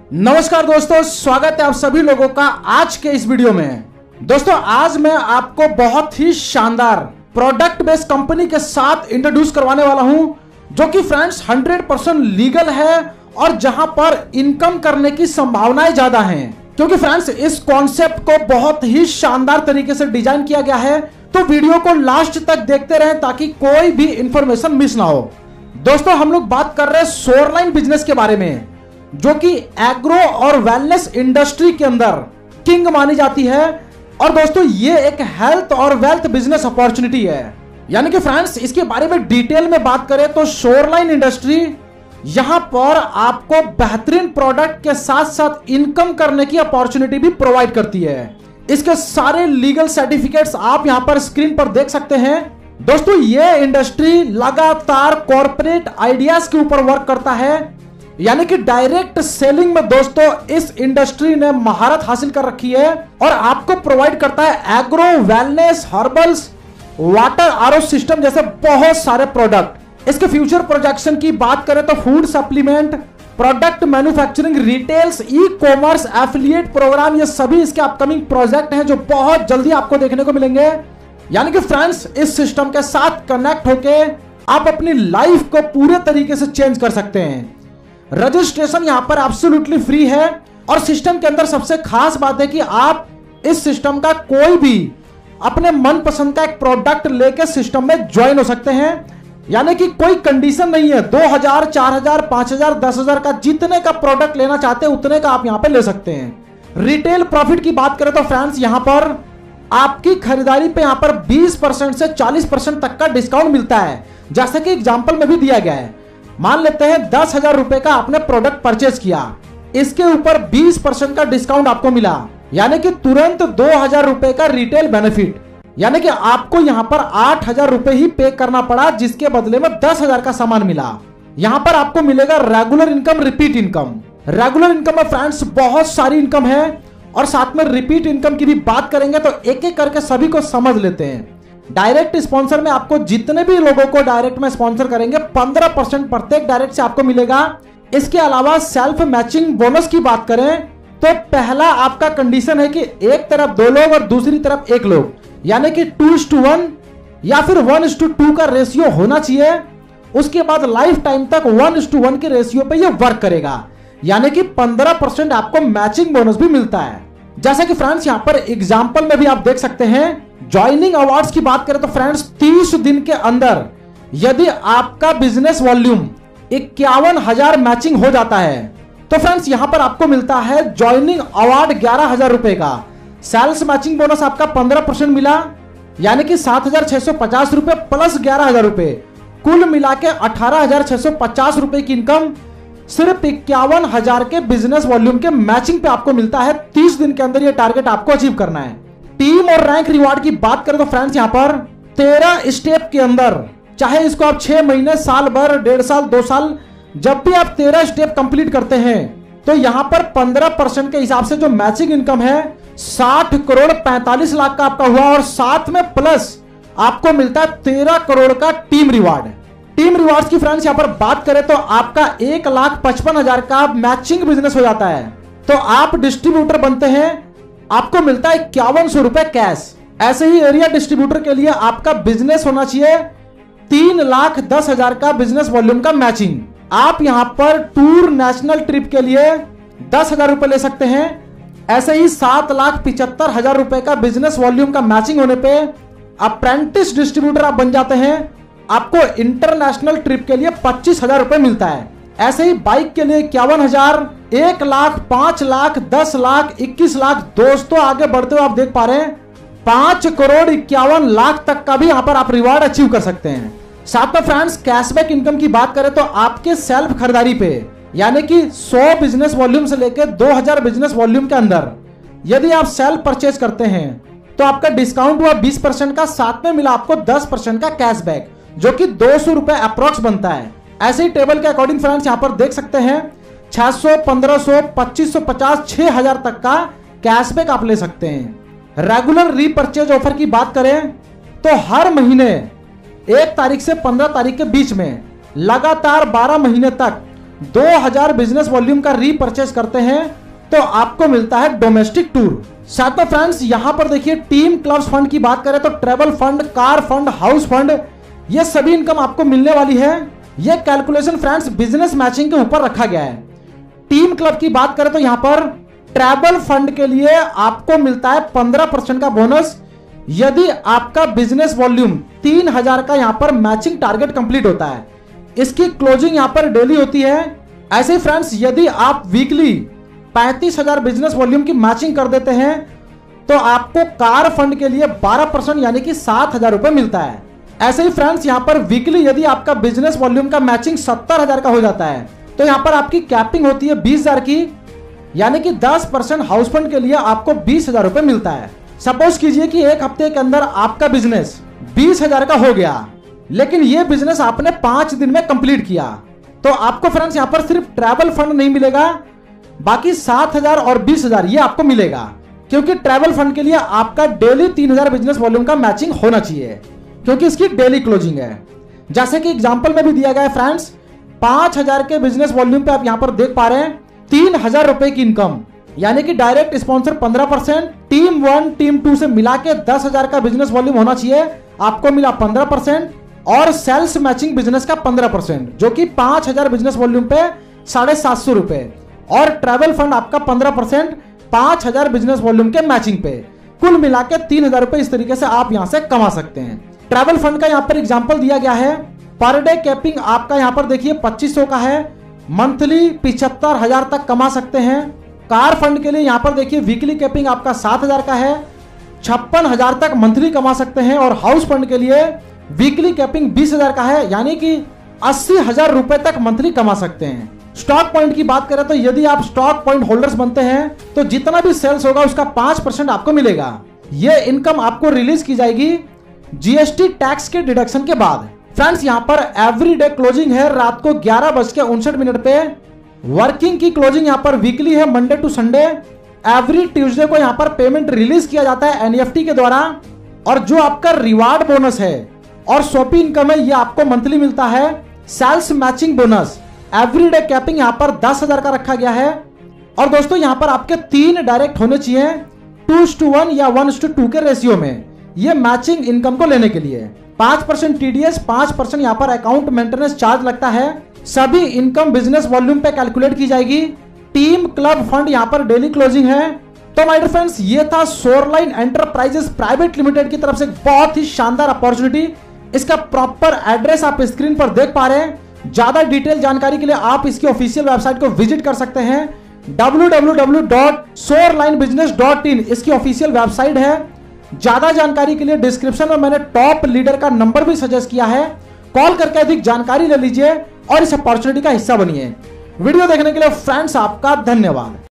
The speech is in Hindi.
नमस्कार दोस्तों, स्वागत है आप सभी लोगों का आज के इस वीडियो में। दोस्तों आज मैं आपको बहुत ही शानदार प्रोडक्ट बेस्ड कंपनी के साथ इंट्रोड्यूस करवाने वाला हूं, जो कि फ्रेंड्स 100% लीगल है और जहां पर इनकम करने की संभावनाएं ज्यादा हैं, क्योंकि फ्रेंड्स इस कॉन्सेप्ट को बहुत ही शानदार तरीके से डिजाइन किया गया है। तो वीडियो को लास्ट तक देखते रहें ताकि कोई भी इंफॉर्मेशन मिस ना हो। दोस्तों हम लोग बात कर रहे हैं शोरलाइन बिजनेस के बारे में, जो कि एग्रो और वेलनेस इंडस्ट्री के अंदर किंग मानी जाती है। और दोस्तों ये एक हेल्थ और वेल्थ बिजनेस अपॉर्चुनिटी है, यानी कि फ्रेंड्स इसके बारे में डिटेल में बात करें तो शोरलाइन इंडस्ट्री यहां पर आपको बेहतरीन प्रोडक्ट के साथ साथ इनकम करने की अपॉर्चुनिटी भी प्रोवाइड करती है। इसके सारे लीगल सर्टिफिकेट्स आप यहां पर स्क्रीन पर देख सकते हैं। दोस्तों ये इंडस्ट्री लगातार कॉर्पोरेट आइडियाज के ऊपर वर्क करता है, यानी कि डायरेक्ट सेलिंग में दोस्तों इस इंडस्ट्री ने महारत हासिल कर रखी है और आपको प्रोवाइड करता है agro wellness herbals water RO system जैसे बहुत सारे प्रोडक्ट। इसके फ्यूचर प्रोजेक्शन की बात करें तो food supplement, product manufacturing, retails, e commerce, affiliate program, ये सभी इसके अपकमिंग प्रोजेक्ट हैं जो बहुत जल्दी आपको देखने को मिलेंगे। यानी कि फ्रेंड्स इस सिस्टम के साथ कनेक्ट होके आप अपनी लाइफ को पूरे तरीके से चेंज कर सकते हैं। रजिस्ट्रेशन यहां पर एब्सोल्युटली फ्री है और सिस्टम के अंदर सबसे खास बात है कि आप इस सिस्टम का कोई भी अपने मनपसंद का एक प्रोडक्ट लेकर सिस्टम में ज्वाइन हो सकते हैं, यानी कि कोई कंडीशन नहीं है। 2000, 4000, 5000, 10,000 का जितने का प्रोडक्ट लेना चाहते हैं उतने का आप यहां पर ले सकते हैं। रिटेल प्रॉफिट की बात करें तो फ्रेंड्स यहां पर आपकी खरीदारी पे यहां पर 20% से 40% तक का डिस्काउंट मिलता है, जैसे कि एग्जाम्पल में भी दिया गया है। मान लेते हैं 10,000 रुपए का आपने प्रोडक्ट परचेज किया, इसके ऊपर 20% का डिस्काउंट आपको मिला, यानी कि तुरंत 2,000 रुपए का रिटेल बेनिफिट, यानी कि आपको यहां पर 8,000 रुपए ही पे करना पड़ा, जिसके बदले में 10,000 का सामान मिला। यहां पर आपको मिलेगा regular income, repeat income. Regular income में फ्रेंड्स बहुत सारी इनकम है और साथ में रिपीट इनकम की भी बात करेंगे तो एक एक करके सभी को समझ लेते हैं। डायरेक्ट स्पॉन्सर में आपको जितने भी लोगों को डायरेक्ट में स्पॉन्सर करेंगे 15% प्रत्येक डायरेक्ट से आपको मिलेगा। इसके अलावा सेल्फ मैचिंग बोनस की बात करें तो पहला आपका कंडीशन है कि एक तरफ 2 लोग और दूसरी तरफ 1 लोग, यानी कि 2:1 या फिर 1:2 का रेशियो होना चाहिए। उसके बाद लाइफ टाइम तक 1:1 के रेशियो पे ये वर्क करेगा, यानी कि 15% आपको मैचिंग बोनस भी मिलता है। जैसे कि फ्रेंड्स यहां पर एग्जांपल में भी आप देख सकते हैं। ज्वाइनिंग अवार्ड्स की बात करें तो फ्रेंड्स 30 दिन के अंदर यदि आपका बिजनेस वॉल्यूम 51,000 मैचिंग हो जाता है तो फ्रेंड्स यहां पर आपको मिलता है ज्वाइनिंग अवार्ड 11,000 रुपए का। सेल्स मैचिंग बोनस आपका 15% मिला, यानी कि 7,650 रुपए प्लस 11,000 रुपए, कुल मिला के 18,650 रुपए की इनकम सिर्फ 51,000 के बिजनेस वॉल्यूम के मैचिंग पे आपको मिलता है। 30 दिन के अंदर ये टारगेट आपको अचीव करना है। टीम और रैंक रिवार्ड की बात करें तो फ्रेंड्स यहां पर 13 स्टेप के अंदर, चाहे इसको आप 6 महीने, साल भर, 1.5 साल, 2 साल, जब भी आप 13 स्टेप कंप्लीट करते हैं तो यहां पर 15% के हिसाब से जो मैचिंग इनकम है 60 करोड़ 45 लाख का आपका हुआ और साथ में प्लस आपको मिलता है 13 करोड़ का टीम रिवार्ड। टीम रिवार्ड्स की फ्रेंड्स यहां पर बात करें तो आपका 1,55,000 का मैचिंग बिजनेस हो जाता है, तो आप डिस्ट्रीब्यूटर बनते हैं, आपको मिलता है 5,100 रुपए कैश। ऐसे ही एरिया डिस्ट्रीब्यूटर के लिए आपका बिजनेस होना चाहिए 3,10,000 का बिजनेस वॉल्यूम का मैचिंग। आप यहां पर टूर नेशनल ट्रिप के लिए 10,000 रुपए ले सकते हैं। ऐसे ही 7,75,000 रुपए का बिजनेस वॉल्यूम का मैचिंग होने पे अप्रेंटिस डिस्ट्रीब्यूटर आप बन जाते हैं, आपको इंटरनेशनल ट्रिप के लिए 25,000 रुपए मिलता है। ऐसे ही बाइक के लिए 51,000, 1 लाख, 5 लाख, 10 लाख, 21 लाख, दोस्तों आगे बढ़ते हुए आप देख पा रहे हैं 5 करोड़ 51 लाख तक का भी यहां पर आप रिवार्ड अचीव कर सकते हैं। साथ में फ्रेंड्स कैशबैक इनकम की बात करें तो आपके सेल्फ खरीदारी पे, यानी कि 100 बिजनेस वॉल्यूम से लेकर 2,000 बिजनेस वॉल्यूम के अंदर यदि आप सेल्फ परचेज करते हैं तो आपका डिस्काउंट हुआ 20% का, साथ में मिला आपको 10% का कैशबैक, जो कि 200 रुपए अप्रोक्स बनता है। ऐसे ही टेबल के अकॉर्डिंग फ्रेंड्स यहां पर देख सकते हैं 600, 1500, 2550, 6,000 तक का कैशबैक आप ले सकते हैं। रेगुलर रीपरचेज ऑफर की बात करें तो हर महीने 1 तारीख से 15 तारीख के बीच में लगातार 12 महीने तक 2000 बिजनेस वॉल्यूम का रीपर्चेस करते हैं तो आपको मिलता है डोमेस्टिक टूर। साथ में फ्रेंड्स यहां पर देखिए टीम क्लब्स फंड की बात करें तो travel fund, car fund, house fund, ये सभी इनकम आपको मिलने वाली है। ये कैलकुलेशन फ्रेंड्स बिजनेस मैचिंग के ऊपर रखा गया है। टीम क्लब की बात करें तो यहां पर ट्रैवल फंड के लिए आपको मिलता है 15% का बोनस यदि आपका बिजनेस वॉल्यूम 3000 का यहां पर मैचिंग टारगेट कंप्लीट होता है। इसकी क्लोजिंग यहां पर डेली होती है। ऐसे ही फ्रेंड्स यदि आप वीकली 35,000 बिजनेस वॉल्यूम की मैचिंग कर देते हैं तो आपको कार फंड के लिए 12% यानी कि 7,000 रुपए मिलता है। ऐसे ही फ्रेंड्स यहां पर वीकली यदि आपका बिजनेस वॉल्यूम का मैचिंग 70,000 का हो जाता है तो यहां पर आपकी कैपिंग होती है 20,000 की, यानी कि 10% हाउस फंड के लिए आपको 20,000 रुपए मिलता है। सपोज कीजिए कि एक हफ्ते के अंदर आपका बिजनेस 20,000 का हो गया, लेकिन यह बिजनेस आपने 5 दिन में कंप्लीट किया, तो आपको फ्रेंड्स यहां पर सिर्फ ट्रैवल फंड नहीं मिलेगा, बाकी 7,000 और 20,000 ये आपको मिलेगा, क्योंकि ट्रैवल फंड के लिए आपका डेली 3,000 बिजनेस वॉल्यूम का मैचिंग होना चाहिए, क्योंकि इसकी डेली क्लोजिंग है। जैसे कि एग्जांपल में भी दिया गया है फ्रेंड्स, 5,000 के बिजनेस वॉल्यूम पे आप यहां पर देख पा रहे हैं 3,000 रुपए की इनकम, यानी कि डायरेक्ट स्पॉन्सर 15%, टीम 1 टीम 2 से मिला के 10,000 का बिजनेस वॉल्यूम होना चाहिए, आपको मिला 15%, और सेल्स मैचिंग बिजनेस का 15% जो कि 5,000 बिजनेस वॉल्यूम पे 750 रुपए, और ट्रैवल फंड आपका 15% 5,000 बिजनेस वॉल्यूम के मैचिंग पे, कुल मिला के 3,000 रुपए इस तरीके से आप यहां से कमा सकते हैं। ट्रैवल फंड का यहां पर एग्जांपल दिया गया है। पर डे कैपिंग आपका यहां पर देखिए 2500 का है, मंथली 75,000 तक कमा सकते हैं। कार फंड के लिए यहां पर देखिए वीकली कैपिंग आपका 7,000 का है, 56,000 तक मंथली कमा सकते हैं, और हाउस फंड के लिए वीकली कैपिंग 20,000 का है, यानी कि 80,000 रुपए तक मंथली कमा सकते हैं। स्टॉक पॉइंट की बात करें तो यदि आप स्टॉक पॉइंट होल्डर्स बनते हैं तो जितना भी सेल्स होगा उसका 5% आपको मिलेगा। यह इनकम आपको रिलीज की जाएगी जीएसटी टैक्स के डिडक्शन के बाद। फ्रेंड्स यहां पर एवरी डे क्लोजिंग है रात को 11:59 पे। वर्किंग की क्लोजिंग यहां पर वीकली है Monday to Sunday. Every Tuesday को यहां पर पेमेंट रिलीज किया जाता है एनईएफटी के द्वारा, और जो आपका रिवार्ड बोनस है और शॉपी इनकम है ये आपको मंथली मिलता है। Sales matching bonus every day capping यहां पर 10,000 का रखा गया है, और दोस्तों यहां पर आपके 3 डायरेक्ट होने चाहिए 2:1 या 1:2 के रेशियो में, ये मैचिंग इनकम को लेने के लिए। 5% टीडीएस, 5% यहां पर अकाउंट मेंटेनेंस चार्ज लगता है। सभी इनकम बिजनेस वॉल्यूम पे कैलकुलेट की जाएगी। टीम क्लब फंड यहां पर डेली क्लोजिंग है। तो माय डियर फ्रेंड्स ये था शोरलाइन एंटरप्राइजेस प्राइवेट लिमिटेड की तरफ से बहुत ही शानदार अपॉर्चुनिटी। इसका प्रॉपर एड्रेस आप स्क्रीन पर देख पा रहे हैं। ज्यादा डिटेल जानकारी के लिए आप इसकी ऑफिशियल वेबसाइट को विजिट कर सकते हैं, www.shorelinebusiness.in इसकी ऑफिशियल वेबसाइट है। ज्यादा जानकारी के लिए डिस्क्रिप्शन में मैंने टॉप लीडर का नंबर भी सजेस्ट किया है, कॉल करके अधिक जानकारी ले लीजिए और इस अपॉर्चुनिटी का हिस्सा बनिए। वीडियो देखने के लिए फ्रेंड्स आपका धन्यवाद।